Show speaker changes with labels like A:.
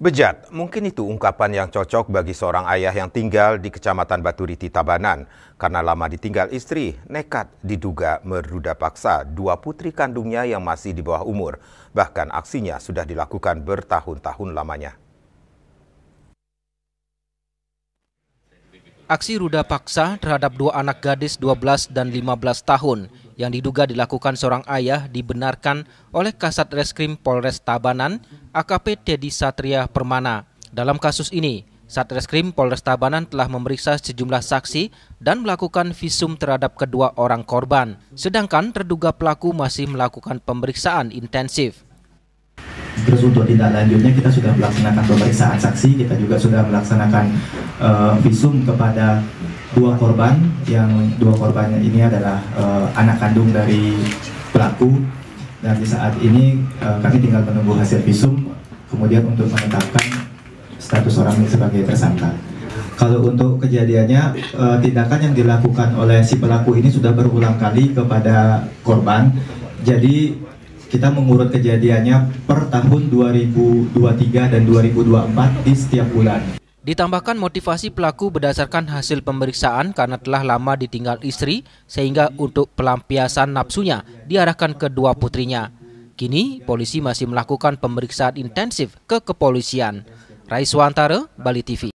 A: Bejat, mungkin itu ungkapan yang cocok bagi seorang ayah yang tinggal di Kecamatan Baturiti, Tabanan. Karena lama ditinggal istri, nekat diduga meruda paksa dua putri kandungnya yang masih di bawah umur. Bahkan aksinya sudah dilakukan bertahun-tahun lamanya.
B: Aksi ruda paksa terhadap dua anak gadis 12 dan 15 tahun yang diduga dilakukan seorang ayah dibenarkan oleh Kasat Reskrim Polres Tabanan, AKP Teddy Satria Permana. Dalam kasus ini, Satreskrim Polres Tabanan telah memeriksa sejumlah saksi dan melakukan visum terhadap kedua orang korban. Sedangkan terduga pelaku masih melakukan pemeriksaan intensif.
C: Terus untuk tindak lanjutnya kita sudah melaksanakan pemeriksaan saksi, kita juga sudah melaksanakan visum kepada dua korban, yang dua korbannya ini adalah anak kandung dari pelaku. Dan di saat ini kami tinggal menunggu hasil visum, kemudian untuk menetapkan status orang ini sebagai tersangka. Kalau untuk kejadiannya, tindakan yang dilakukan oleh si pelaku ini sudah berulang kali kepada korban. Jadi kita mengurut kejadiannya per tahun 2023 dan 2024 di setiap bulan.
B: Ditambahkan motivasi pelaku berdasarkan hasil pemeriksaan karena telah lama ditinggal istri sehingga untuk pelampiasan nafsunya diarahkan ke dua putrinya. Kini polisi masih melakukan pemeriksaan intensif ke kepolisian. Raiswantara, Bali TV.